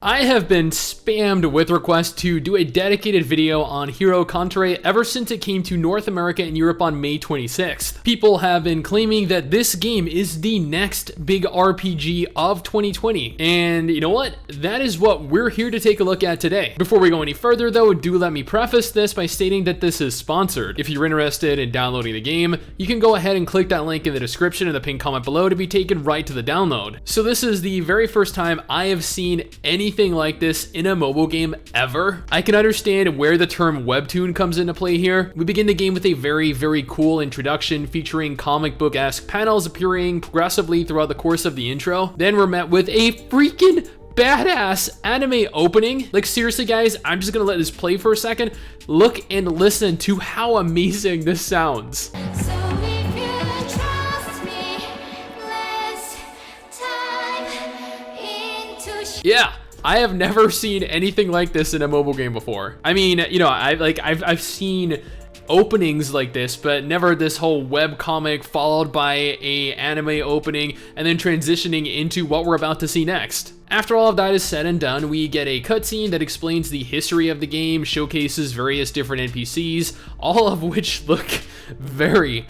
I have been spammed with requests to do a dedicated video on Hero Cantare ever since it came to North America and Europe on May 26th. People have been claiming that this game is the next big RPG of 2020. And you know what? That is what we're here to take a look at today. Before we go any further though, do let me preface this by stating that this is sponsored. If you're interested in downloading the game, you can go ahead and click that link in the description and the pinned comment below to be taken right to the download. So this is the very first time I have seen anything like this in a mobile game ever. I can understand where the term WEBTOON comes into play here. We begin the game with a very cool introduction featuring comic book-esque panels appearing progressively throughout the course of the intro. Then we're met with a freaking badass anime opening. Like seriously guys, I'm just gonna let this play for a second. Look and listen to how amazing this sounds. Yeah, I have never seen anything like this in a mobile game before. I mean, you know, I've seen openings like this, but never this whole web comic followed by a anime opening and then transitioning into what we're about to see next. After all of that is said and done, we get a cutscene that explains the history of the game, showcases various different NPCs, all of which look very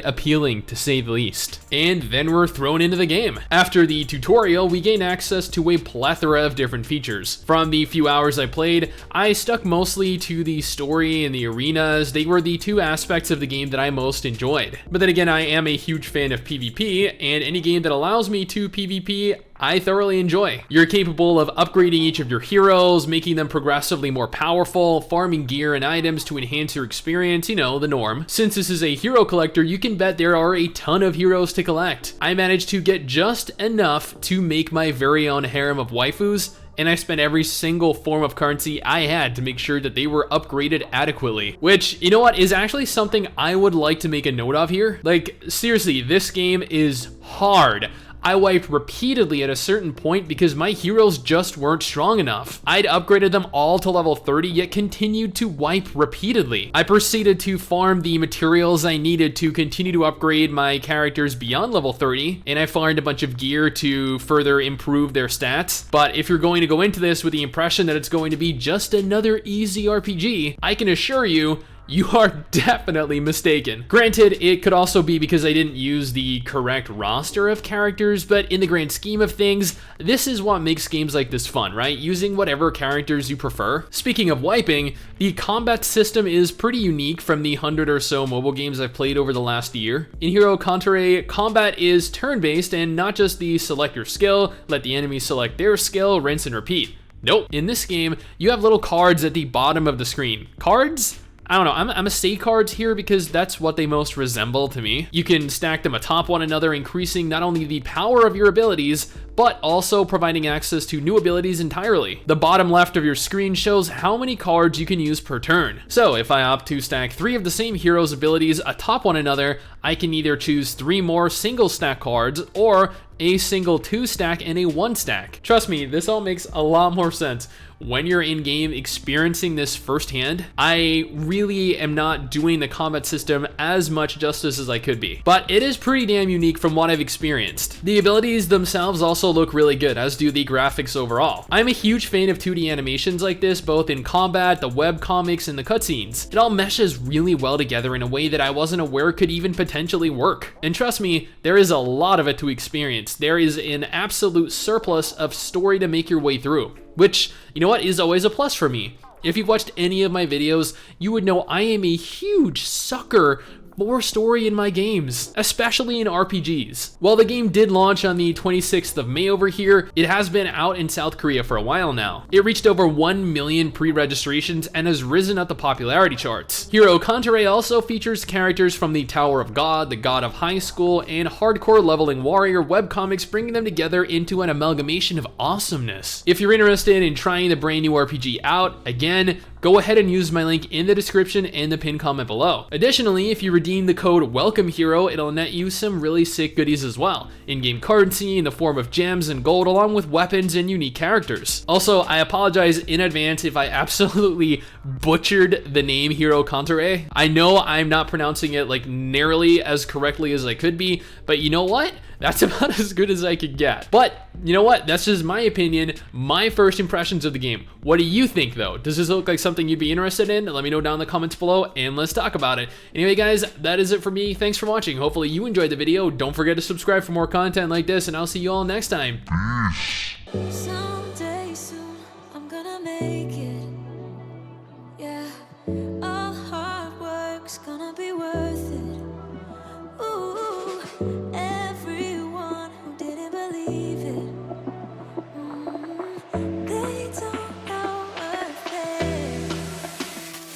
appealing to say the least. And then we're thrown into the game. After the tutorial, we gain access to a plethora of different features. From the few hours I played, I stuck mostly to the story and the arenas. They were the two aspects of the game that I most enjoyed. But then again, I am a huge fan of PvP, and any game that allows me to PvP, I thoroughly enjoy. You're capable of upgrading each of your heroes, making them progressively more powerful, farming gear and items to enhance your experience, you know, the norm. Since this is a hero collector, you can bet there are a ton of heroes to collect. I managed to get just enough to make my very own harem of waifus, and I spent every single form of currency I had to make sure that they were upgraded adequately. Which, you know what, is actually something I would like to make a note of here. Like, seriously, this game is hard. I wiped repeatedly at a certain point because my heroes just weren't strong enough. I'd upgraded them all to level 30, yet continued to wipe repeatedly. I proceeded to farm the materials I needed to continue to upgrade my characters beyond level 30, and I farmed a bunch of gear to further improve their stats. But if you're going to go into this with the impression that it's going to be just another easy RPG, I can assure you, you are definitely mistaken. Granted, it could also be because I didn't use the correct roster of characters, but in the grand scheme of things, this is what makes games like this fun, right? Using whatever characters you prefer. Speaking of wiping, the combat system is pretty unique from the 100 or so mobile games I've played over the last year. In Hero Cantare, combat is turn-based and not just the select your skill, let the enemy select their skill, rinse and repeat. Nope. In this game, you have little cards at the bottom of the screen. Cards? I don't know, I'm gonna say cards here because that's what they most resemble to me. You can stack them atop one another, increasing not only the power of your abilities, but also providing access to new abilities entirely. The bottom left of your screen shows how many cards you can use per turn. So if I opt to stack 3 of the same hero's abilities atop one another, I can either choose 3 more single stack cards or a single 2 stack and a 1 stack. Trust me, this all makes a lot more sense when you're in game experiencing this firsthand. I really am not doing the combat system as much justice as I could be, but it is pretty damn unique from what I've experienced. The abilities themselves also look really good, as do the graphics overall. I'm a huge fan of 2D animations like this, both in combat, the web comics, and the cutscenes. It all meshes really well together in a way that I wasn't aware could even potentially work. And trust me, there is a lot of it to experience. There is an absolute surplus of story to make your way through, which, you know what, is always a plus for me. If you've watched any of my videos, you would know I am a huge sucker for story in my games, especially in RPGs. While the game did launch on the 26th of May over here, it has been out in South Korea for a while now. It reached over 1 million pre-registrations and has risen up the popularity charts. Hero Cantare also features characters from the Tower of God, the God of High School, and Hardcore Leveling Warrior webcomics, bringing them together into an amalgamation of awesomeness. If you're interested in trying the brand new RPG out, again, go ahead and use my link in the description and the pinned comment below. Additionally, if you redeem the code WELCOMEHERO, it'll net you some really sick goodies as well. In-game currency in the form of gems and gold, along with weapons and unique characters. Also, I apologize in advance if I absolutely butchered the name Hero Cantare. I know I'm not pronouncing it like nearly as correctly as I could be, but you know what? That's about as good as I could get. But you know what? That's just my opinion, my first impressions of the game. What do you think though? Does this look like something you'd be interested in? Let me know down in the comments below and let's talk about it. Anyway guys, that is it for me. Thanks for watching. Hopefully you enjoyed the video. Don't forget to subscribe for more content like this, and I'll see you all next time. Someday soon, I'm gonna make it.